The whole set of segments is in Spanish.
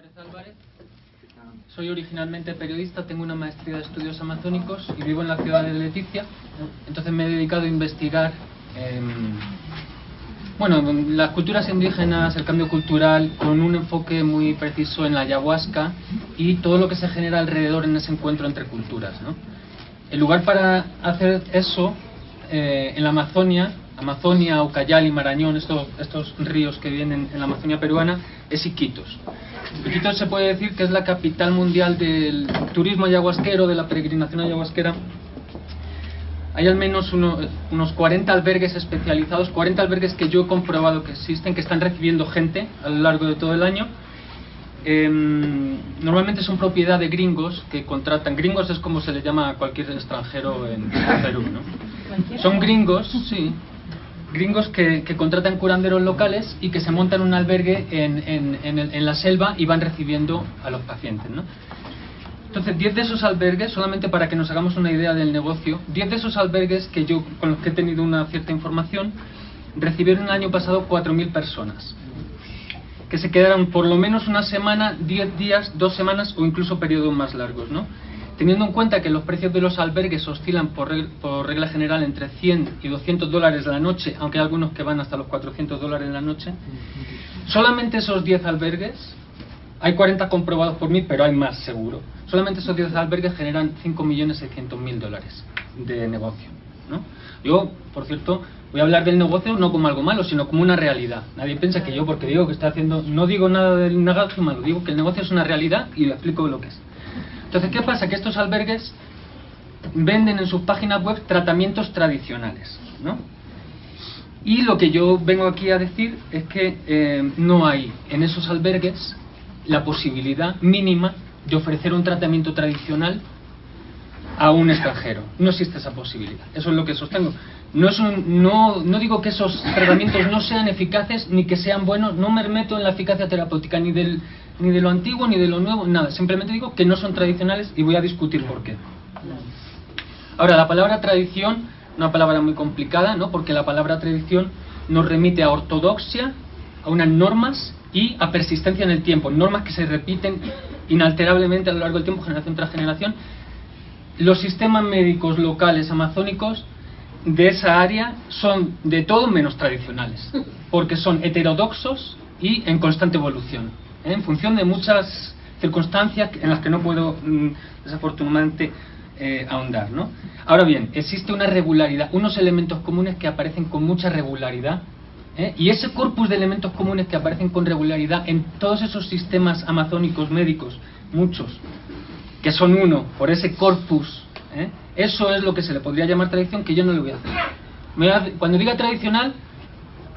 Suárez Álvarez. Soy originalmente periodista, tengo una maestría de estudios amazónicos y vivo en la ciudad de Leticia. Entonces me he dedicado a investigar las culturas indígenas, el cambio cultural, con un enfoque muy preciso en la ayahuasca y todo lo que se genera alrededor en ese encuentro entre culturas, ¿no? El lugar para hacer eso en la Amazonia, Ucayali, Marañón, estos ríos que vienen en la Amazonia peruana, es Iquitos. Iquitos se puede decir que es la capital mundial del turismo ayahuasquero, de la peregrinación ayahuasquera. Hay al menos unos 40 albergues especializados, 40 albergues que yo he comprobado que existen, que están recibiendo gente a lo largo de todo el año. Normalmente son propiedad de gringos que contratan. Gringos es como se le llama a cualquier extranjero en Perú, ¿no? Son gringos, sí. Gringos que contratan curanderos locales y que se montan un albergue en la selva y van recibiendo a los pacientes, ¿no? Entonces, 10 de esos albergues, solamente para que nos hagamos una idea del negocio, 10 de esos albergues con los que he tenido una cierta información, recibieron el año pasado 4.000 personas, que se quedaron por lo menos una semana, 10 días, 2 semanas o incluso periodos más largos, ¿no? Teniendo en cuenta que los precios de los albergues oscilan por regla general entre 100 y 200 dólares la noche, aunque hay algunos que van hasta los 400 dólares la noche, solamente esos 10 albergues, hay 40 comprobados por mí, pero hay más seguro, solamente esos 10 albergues generan 5.600.000 dólares de negocio, ¿no? Yo, por cierto, voy a hablar del negocio no como algo malo, sino como una realidad. Nadie piensa que yo, porque digo que estoy haciendo, no digo nada del negocio malo, digo que el negocio es una realidad y le explico lo que es. Entonces, ¿qué pasa? Que estos albergues venden en sus páginas web tratamientos tradicionales, ¿no? Y lo que yo vengo aquí a decir es que no hay en esos albergues la posibilidad mínima de ofrecer un tratamiento tradicional a un extranjero. No existe esa posibilidad. Eso es lo que sostengo. No digo que esos tratamientos no sean eficaces ni que sean buenos. No me meto en la eficacia terapéutica ni de lo antiguo ni de lo nuevo, nada. Simplemente digo que no son tradicionales y voy a discutir por qué. Ahora, la palabra tradición, una palabra muy complicada, ¿no? Porque la palabra tradición nos remite a ortodoxia, a unas normas y a persistencia en el tiempo. Normas que se repiten inalterablemente a lo largo del tiempo, generación tras generación. Los sistemas médicos locales amazónicos de esa área son de todo menos tradicionales, porque son heterodoxos y en constante evolución, en función de muchas circunstancias en las que no puedo desafortunadamente ahondar, ¿no? Ahora bien, existe una regularidad, unos elementos comunes que aparecen con mucha regularidad, y ese corpus de elementos comunes que aparecen con regularidad en todos esos sistemas amazónicos médicos, muchos, que son uno, por ese corpus, eso es lo que se le podría llamar tradición, que yo no le voy a hacer. Cuando diga tradicional,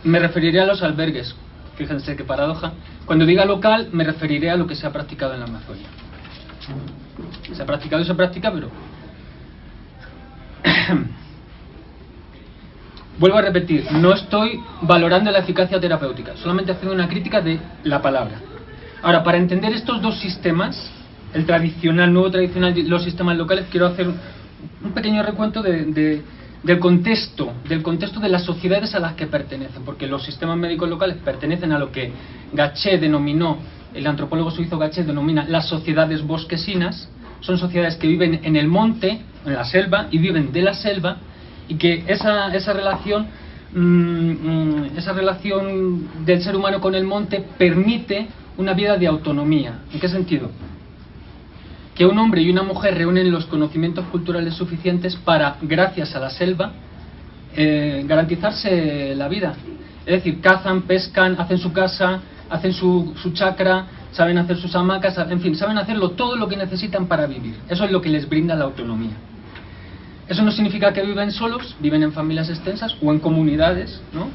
me referiré a los albergues, fíjense qué paradoja. Cuando diga local, me referiré a lo que se ha practicado en la Amazonia. Se ha practicado y se practica, pero... Vuelvo a repetir, no estoy valorando la eficacia terapéutica, solamente haciendo una crítica de la palabra. Ahora, para entender estos dos sistemas, el tradicional, nuevo tradicional y los sistemas locales, quiero hacer un pequeño recuento del contexto de las sociedades a las que pertenecen, porque los sistemas médicos locales pertenecen a lo que Gachet denominó, el antropólogo suizo Gachet denomina las sociedades bosquesinas. Son sociedades que viven en el monte, en la selva, y viven de la selva, y que esa relación del ser humano con el monte permite una vida de autonomía. ¿En qué sentido? Que un hombre y una mujer reúnen los conocimientos culturales suficientes para, gracias a la selva, garantizarse la vida. Es decir, cazan, pescan, hacen su casa, hacen su chacra, saben hacer sus hamacas, en fin, saben hacerlo todo lo que necesitan para vivir. Eso es lo que les brinda la autonomía. Eso no significa que viven solos, viven en familias extensas o en comunidades, ¿no?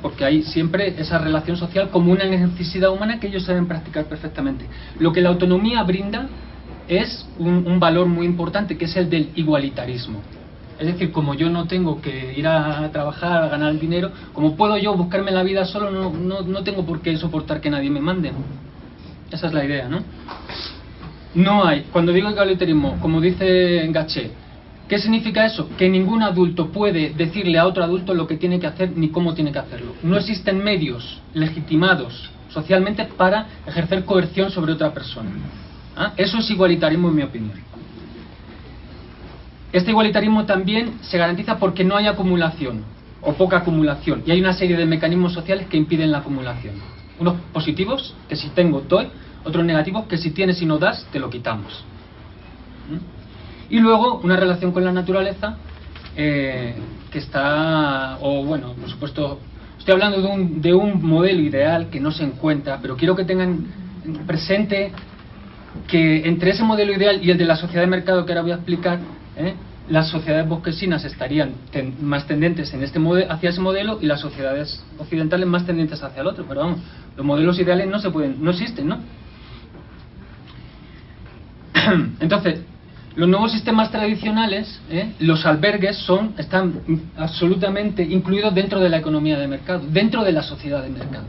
Porque hay siempre esa relación social como una necesidad humana que ellos saben practicar perfectamente. Lo que la autonomía brinda es un valor muy importante, que es el del igualitarismo. Es decir, como yo no tengo que ir a trabajar, a ganar dinero, como puedo yo buscarme la vida solo, no tengo por qué soportar que nadie me mande. Esa es la idea, ¿no? No hay, cuando digo igualitarismo, como dice Gachet, ¿qué significa eso? Que ningún adulto puede decirle a otro adulto lo que tiene que hacer ni cómo tiene que hacerlo. No existen medios legitimados socialmente para ejercer coerción sobre otra persona. ¿Ah? Eso es igualitarismo, en mi opinión. Este igualitarismo también se garantiza porque no hay acumulación o poca acumulación, y hay una serie de mecanismos sociales que impiden la acumulación. Unos positivos, que si tengo doy; otros negativos, que si tienes y no das, te lo quitamos. Y luego una relación con la naturaleza que está, o bueno, por supuesto, estoy hablando de un modelo ideal que no se encuentra, pero quiero que tengan presente que entre ese modelo ideal y el de la sociedad de mercado que ahora voy a explicar, las sociedades bosquesinas estarían más tendentes en hacia ese modelo, y las sociedades occidentales más tendentes hacia el otro. Pero vamos, los modelos ideales no existen, ¿no? Entonces, los nuevos sistemas tradicionales, los albergues están absolutamente incluidos dentro de la economía de mercado, dentro de la sociedad de mercado.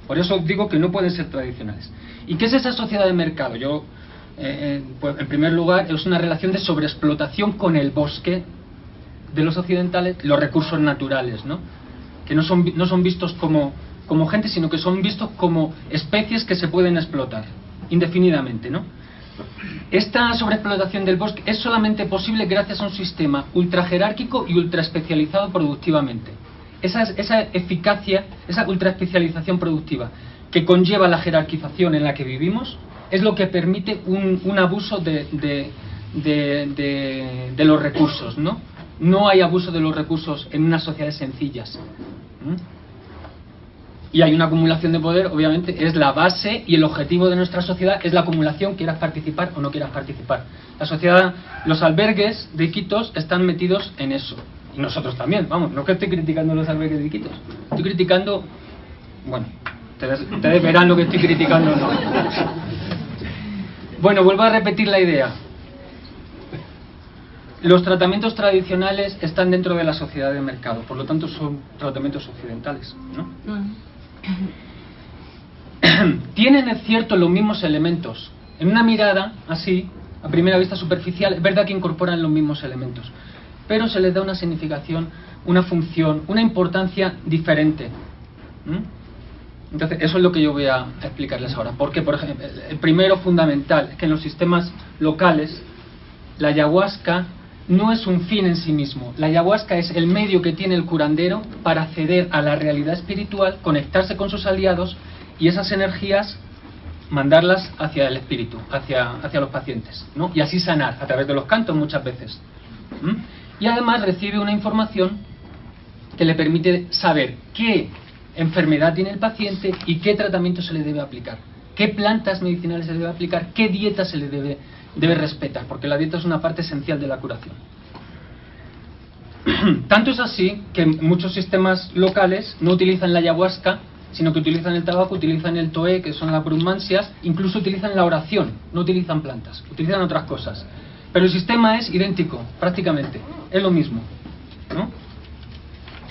Por eso digo que no pueden ser tradicionales. ¿Y qué es esa sociedad de mercado? Pues, en primer lugar, es una relación de sobreexplotación con el bosque de los occidentales, los recursos naturales, ¿no? Que no son vistos como gente, sino que son vistos como especies que se pueden explotar indefinidamente, ¿no? Esta sobreexplotación del bosque es solamente posible gracias a un sistema ultra jerárquico y ultra especializado productivamente. Esa eficacia, esa ultra especialización productiva que conlleva la jerarquización en la que vivimos, es lo que permite un abuso de los recursos, ¿no? No hay abuso de los recursos en unas sociedades sencillas. Y hay una acumulación de poder, obviamente, es la base y el objetivo de nuestra sociedad es la acumulación, quieras participar o no quieras participar. La sociedad, los albergues de Iquitos están metidos en eso. Y nosotros también, vamos, no que estoy criticando los albergues de Iquitos. Estoy criticando, bueno, ustedes verán lo que estoy criticando o no. Bueno, vuelvo a repetir la idea. Los tratamientos tradicionales están dentro de la sociedad de mercado, por lo tanto son tratamientos occidentales, ¿no? Tienen, es cierto, los mismos elementos. En una mirada así, a primera vista superficial, es verdad que incorporan los mismos elementos, pero se les da una significación, una función, una importancia diferente. Entonces, eso es lo que yo voy a explicarles ahora. Porque, por ejemplo, el primero fundamental es que en los sistemas locales la ayahuasca no es un fin en sí mismo. La ayahuasca es el medio que tiene el curandero para acceder a la realidad espiritual, conectarse con sus aliados y esas energías mandarlas hacia el espíritu, hacia los pacientes, ¿no? Y así sanar, a través de los cantos muchas veces. Y además recibe una información que le permite saber qué enfermedad tiene el paciente y qué tratamiento se le debe aplicar, qué plantas medicinales se le debe aplicar, qué dieta se le debe respetar, porque la dieta es una parte esencial de la curación. Tanto es así que muchos sistemas locales no utilizan la ayahuasca, sino que utilizan el tabaco, utilizan el toé, que son las brummansias, incluso utilizan la oración, no utilizan plantas, utilizan otras cosas. Pero el sistema es idéntico, prácticamente, es lo mismo, ¿no?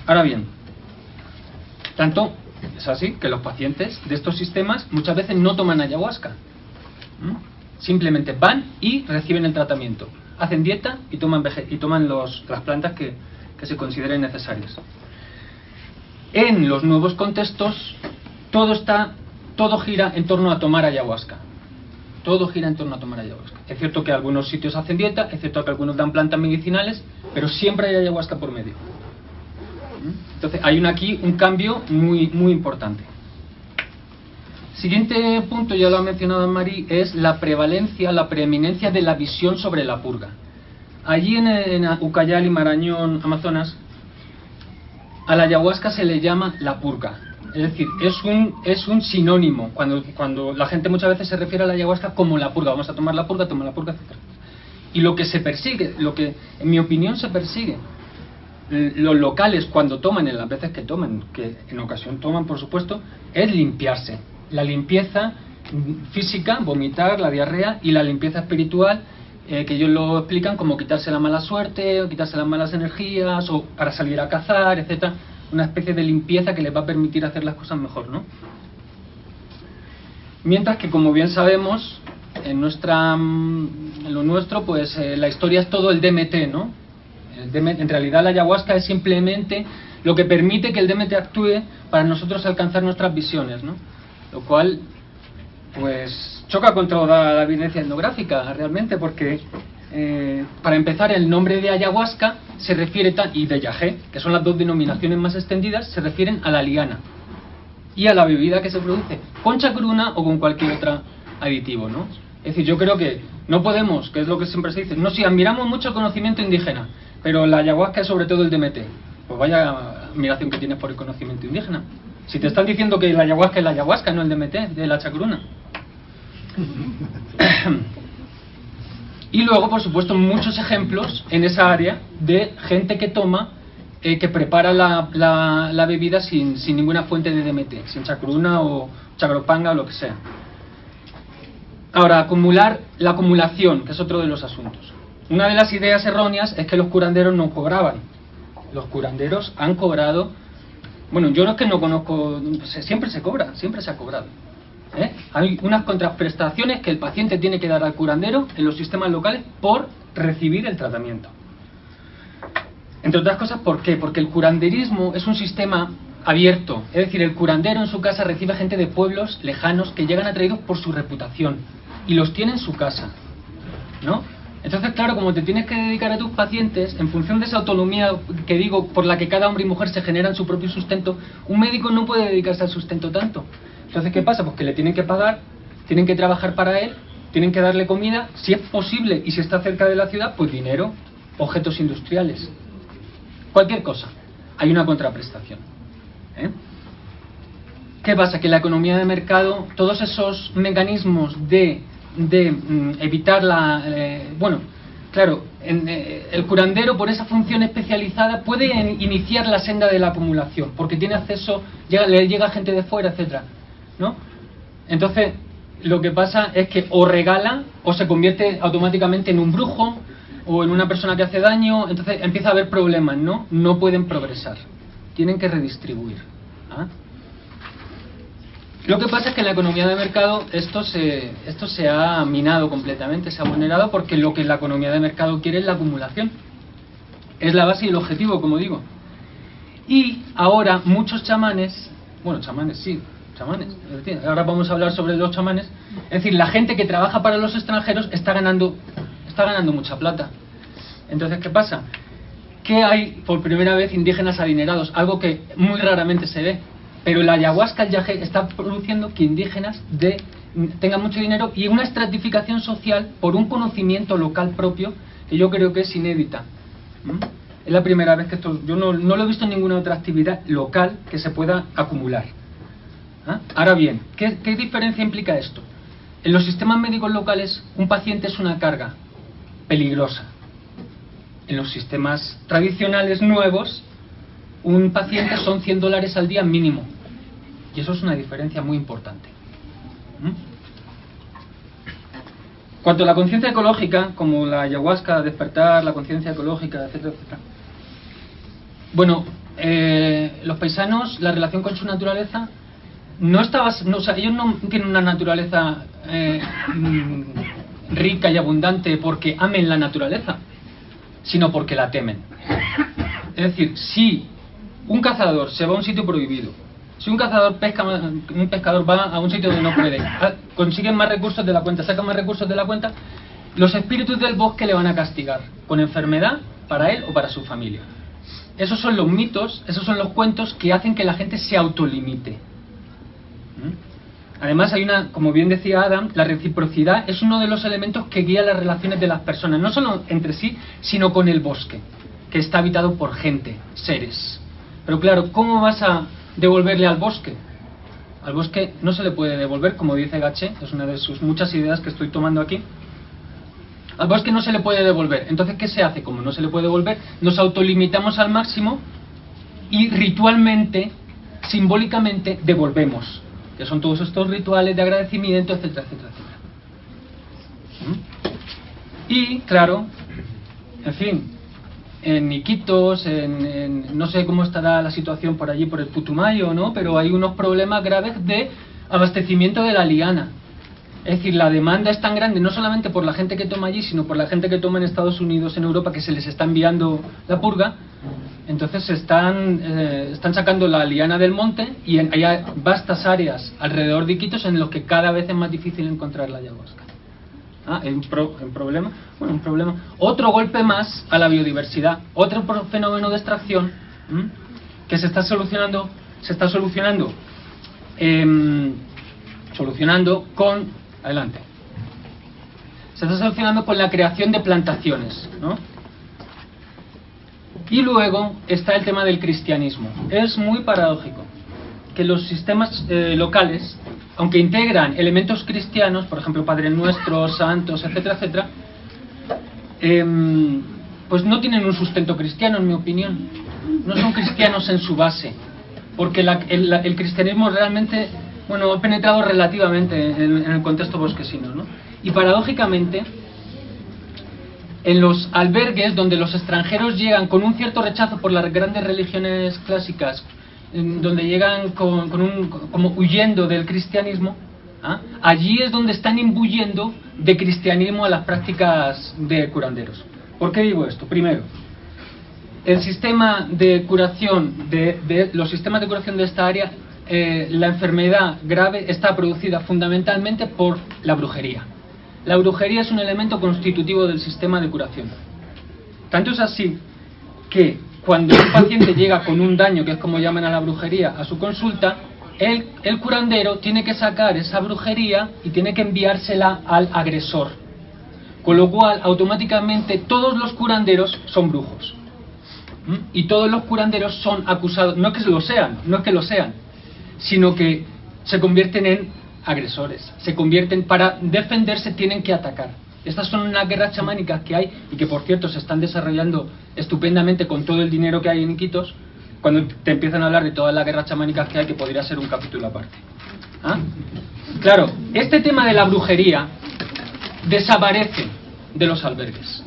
Ahora bien, tanto es así que los pacientes de estos sistemas muchas veces no toman ayahuasca. Simplemente van y reciben el tratamiento, hacen dieta y toman las plantas que se consideren necesarias. En los nuevos contextos todo gira en torno a tomar ayahuasca. Todo gira en torno a tomar ayahuasca. Es cierto que algunos sitios hacen dieta, es cierto que algunos dan plantas medicinales, pero siempre hay ayahuasca por medio. Entonces hay aquí un cambio muy, muy importante. Siguiente punto, ya lo ha mencionado Mari, es la prevalencia, la preeminencia de la visión sobre la purga. Allí en Ucayali, Marañón, Amazonas, a la ayahuasca se le llama la purga. Es decir, es un sinónimo. Cuando la gente muchas veces se refiere a la ayahuasca como la purga, vamos a tomar la purga, etc. Y lo que se persigue, lo que en mi opinión se persigue, los locales cuando toman, en las veces que toman, que en ocasión toman por supuesto, es limpiarse. La limpieza física, vomitar, la diarrea, y la limpieza espiritual, que ellos lo explican como quitarse la mala suerte, o quitarse las malas energías, o para salir a cazar, etc. Una especie de limpieza que les va a permitir hacer las cosas mejor, ¿no? Mientras que, como bien sabemos, en lo nuestro, pues la historia es todo el DMT, ¿no? En realidad la ayahuasca es simplemente lo que permite que el DMT actúe para nosotros alcanzar nuestras visiones, ¿no? lo cual pues choca contra la evidencia etnográfica realmente, porque para empezar, el nombre de ayahuasca se refiere, y de yagé, que son las dos denominaciones más extendidas, se refieren a la liana y a la bebida que se produce con chacruna o con cualquier otro aditivo, ¿no? Es decir, yo creo que no podemos, que es lo que siempre se dice, no, si admiramos mucho el conocimiento indígena, pero la ayahuasca es sobre todo el DMT, pues vaya admiración que tienes por el conocimiento indígena. Si te están diciendo que la ayahuasca es la ayahuasca, no el DMT, de la chacruna. Y luego, por supuesto, muchos ejemplos en esa área de gente que toma, que prepara la bebida sin ninguna fuente de DMT, sin chacruna o chagropanga o lo que sea. Ahora, la acumulación, que es otro de los asuntos. Una de las ideas erróneas es que los curanderos no cobraban. Los curanderos han cobrado. Bueno, yo no es que no conozco, siempre se cobra, siempre se ha cobrado. Hay unas contraprestaciones que el paciente tiene que dar al curandero en los sistemas locales por recibir el tratamiento. Entre otras cosas, ¿por qué? Porque el curanderismo es un sistema abierto. Es decir, el curandero en su casa recibe gente de pueblos lejanos que llegan atraídos por su reputación y los tiene en su casa, ¿no? Entonces, claro, como te tienes que dedicar a tus pacientes, en función de esa autonomía que digo, por la que cada hombre y mujer se generan su propio sustento, un médico no puede dedicarse al sustento tanto. Entonces, ¿qué pasa? Pues que le tienen que pagar, tienen que trabajar para él, tienen que darle comida, si es posible y si está cerca de la ciudad, pues dinero, objetos industriales, cualquier cosa. Hay una contraprestación. ¿Qué pasa? Que la economía de mercado, todos esos mecanismos de evitar bueno, claro, el curandero por esa función especializada puede iniciar la senda de la acumulación, porque tiene acceso, le llega gente de fuera, etcétera, ¿no? Entonces, lo que pasa es que o regala o se convierte automáticamente en un brujo o en una persona que hace daño, entonces empieza a haber problemas, ¿no? No pueden progresar, tienen que redistribuir. Lo que pasa es que en la economía de mercado esto se ha minado completamente, se ha vulnerado, porque lo que la economía de mercado quiere es la acumulación. Es la base y el objetivo, como digo. Y ahora muchos chamanes, ahora vamos a hablar sobre los chamanes, es decir, la gente que trabaja para los extranjeros está ganando mucha plata. Entonces, ¿qué pasa? Que hay por primera vez indígenas adinerados, algo que muy raramente se ve. Pero la ayahuasca, el yagé, está produciendo que indígenas tengan mucho dinero y una estratificación social por un conocimiento local propio que yo creo que es inédita. Es la primera vez que esto, yo no lo he visto en ninguna otra actividad local que se pueda acumular. Ahora bien, ¿qué diferencia implica esto? En los sistemas médicos locales, un paciente es una carga peligrosa. En los sistemas tradicionales nuevos, un paciente son $100 al día mínimo. Y eso es una diferencia muy importante. Cuanto a la conciencia ecológica, como la ayahuasca, despertar la conciencia ecológica, etcétera, etcétera. Bueno, los paisanos, la relación con su naturaleza, ellos no tienen una naturaleza rica y abundante porque amen la naturaleza, sino porque la temen. Es decir, si un cazador se va a un sitio prohibido, si un pescador va a un sitio donde no puede, consiguen más recursos de la cuenta, sacan más recursos de la cuenta, los espíritus del bosque le van a castigar con enfermedad para él o para su familia. Esos son los mitos, esos son los cuentos que hacen que la gente se autolimite. Además hay como bien decía Adam, la reciprocidad es uno de los elementos que guía las relaciones de las personas, no solo entre sí, sino con el bosque, que está habitado por gente, seres. Pero claro, ¿cómo vas a devolverle al bosque? Al bosque no se le puede devolver, como dice Gaché, es una de sus muchas ideas que estoy tomando aquí. Al bosque no se le puede devolver. Entonces, ¿qué se hace? Como no se le puede devolver, nos autolimitamos al máximo y ritualmente, simbólicamente, devolvemos. Que son todos estos rituales de agradecimiento, etcétera, etcétera, etcétera. Y, claro, en fin, en Iquitos, no sé cómo estará la situación por allí, por el Putumayo, ¿no? Pero hay unos problemas graves de abastecimiento de la liana. Es decir, la demanda es tan grande, no solamente por la gente que toma allí, sino por la gente que toma en Estados Unidos, en Europa, que se les está enviando la purga, Entonces están sacando la liana del monte y hay vastas áreas alrededor de Iquitos en los que cada vez es más difícil encontrar la ayahuasca. ¿Un problema? Bueno, un problema. Otro golpe más a la biodiversidad, otro fenómeno de extracción que se está solucionando con... Adelante. Se está solucionando con la creación de plantaciones, ¿no? Y luego está el tema del cristianismo. Es muy paradójico que los sistemas locales, aunque integran elementos cristianos, por ejemplo Padre Nuestro, santos, etcétera, etcétera, pues no tienen un sustento cristiano, en mi opinión. No son cristianos en su base, porque el cristianismo realmente, bueno, ha penetrado relativamente en el contexto bosquesino, ¿no? Y paradójicamente, en los albergues donde los extranjeros llegan con un cierto rechazo por las grandes religiones clásicas, donde llegan como huyendo del cristianismo, allí es donde están imbuyendo de cristianismo a las prácticas de curanderos. ¿Por qué digo esto? Primero, el sistema de curación los sistemas de curación de esta área, la enfermedad grave está producida fundamentalmente por la brujería. La brujería es un elemento constitutivo del sistema de curación. Tanto es así que cuando un paciente llega con un daño, que es como llaman a la brujería, a su consulta, el curandero tiene que sacar esa brujería y tiene que enviársela al agresor. Con lo cual, automáticamente, todos los curanderos son brujos. Y todos los curanderos son acusados, no es que lo sean, sino que se convierten en agresores, para defenderse tienen que atacar. Estas son unas guerras chamánicas que hay y que, por cierto, se están desarrollando estupendamente con todo el dinero que hay en Iquitos. Cuando te empiezan a hablar de todas las guerras chamánicas que hay, que podría ser un capítulo aparte. Claro, este tema de la brujería desaparece de los albergues.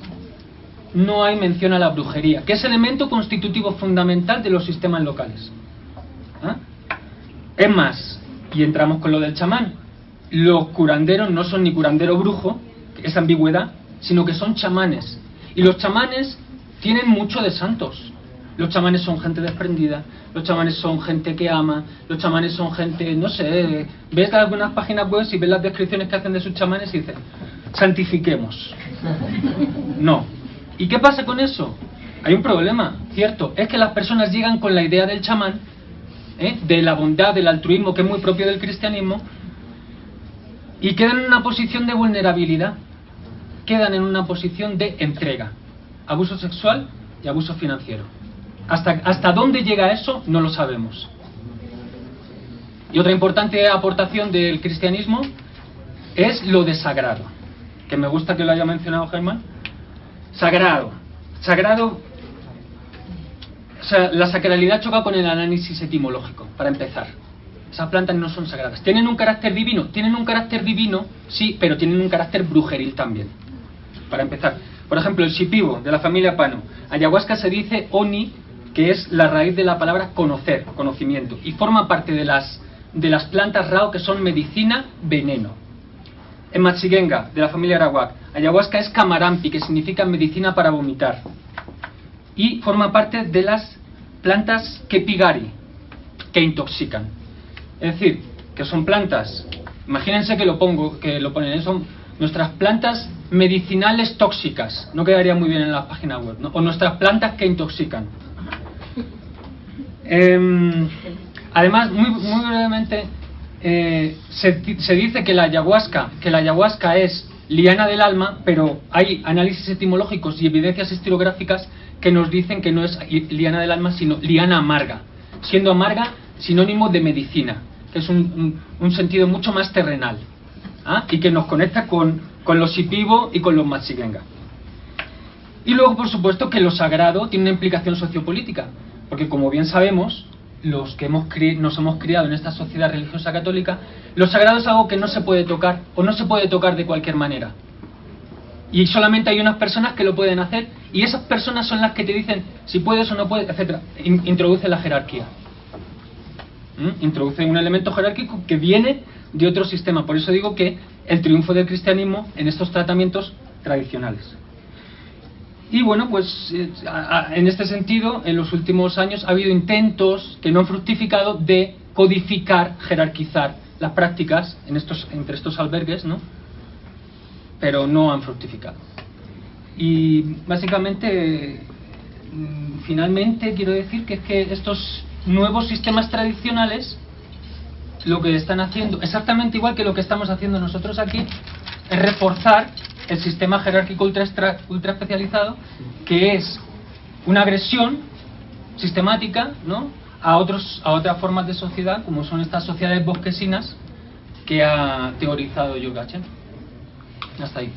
No hay mención a la brujería, que es elemento constitutivo fundamental de los sistemas locales. Es más, y entramos con lo del chamán, los curanderos no son ni curandero brujo, esa ambigüedad, sino que son chamanes. Y los chamanes tienen mucho de santos. Los chamanes son gente desprendida, los chamanes son gente que ama, los chamanes son gente, no sé, ves algunas páginas web y ves las descripciones que hacen de sus chamanes y dicen, santifiquemos. No. ¿Y qué pasa con eso? Hay un problema, cierto, es que las personas llegan con la idea del chamán, de la bondad, del altruismo, que es muy propio del cristianismo, y quedan en una posición de vulnerabilidad, quedan en una posición de entrega, abuso sexual y abuso financiero. Hasta dónde llega eso no lo sabemos. Y otra importante aportación del cristianismo es lo de sagrado, que me gusta que lo haya mencionado Germán. Sagrado, o sea, la sacralidad choca con el análisis etimológico, para empezar. Esas plantas no son sagradas. ¿Tienen un carácter divino? Tienen un carácter divino, sí, pero tienen un carácter brujeril también, para empezar. Por ejemplo, el shipibo, de la familia Pano. Ayahuasca se dice oni, que es la raíz de la palabra conocer, conocimiento, y forma parte de las plantas rao, que son medicina, veneno. En Machigenga, de la familia Arawak, ayahuasca es camarampi, que significa medicina para vomitar, y forma parte de las plantas kepigari, que intoxican. Es decir, que son plantas, imagínense que lo ponen, son nuestras plantas medicinales tóxicas, no quedaría muy bien en la página web, ¿no? O nuestras plantas que intoxican. Además, muy brevemente, se dice que la ayahuasca es liana del alma, pero hay análisis etimológicos y evidencias estilográficas que nos dicen que no es liana del alma, sino liana amarga, siendo amarga sinónimo de medicina, que es un sentido mucho más terrenal, y que nos conecta con los shipibo y con los machigenga. Y luego, por supuesto, que lo sagrado tiene una implicación sociopolítica, porque como bien sabemos, los que nos hemos criado en esta sociedad religiosa católica, lo sagrado es algo que no se puede tocar, o no se puede tocar de cualquier manera. Y solamente hay unas personas que lo pueden hacer, y esas personas son las que te dicen si puedes o no puedes, etc. Introduce la jerarquía. Introduce un elemento jerárquico que viene de otro sistema. Por eso digo que el triunfo del cristianismo en estos tratamientos tradicionales. Y bueno, pues en este sentido, en los últimos años ha habido intentos que no han fructificado de codificar, jerarquizar las prácticas entre estos albergues, ¿no? Pero no han fructificado. Y básicamente, finalmente quiero decir que es que estos nuevos sistemas tradicionales lo que están haciendo, exactamente igual que lo que estamos haciendo nosotros aquí, es reforzar el sistema jerárquico ultra especializado, que es una agresión sistemática, ¿no?, a otras formas de sociedad, como son estas sociedades bosquesinas que ha teorizado George Gatchen. Hasta ahí.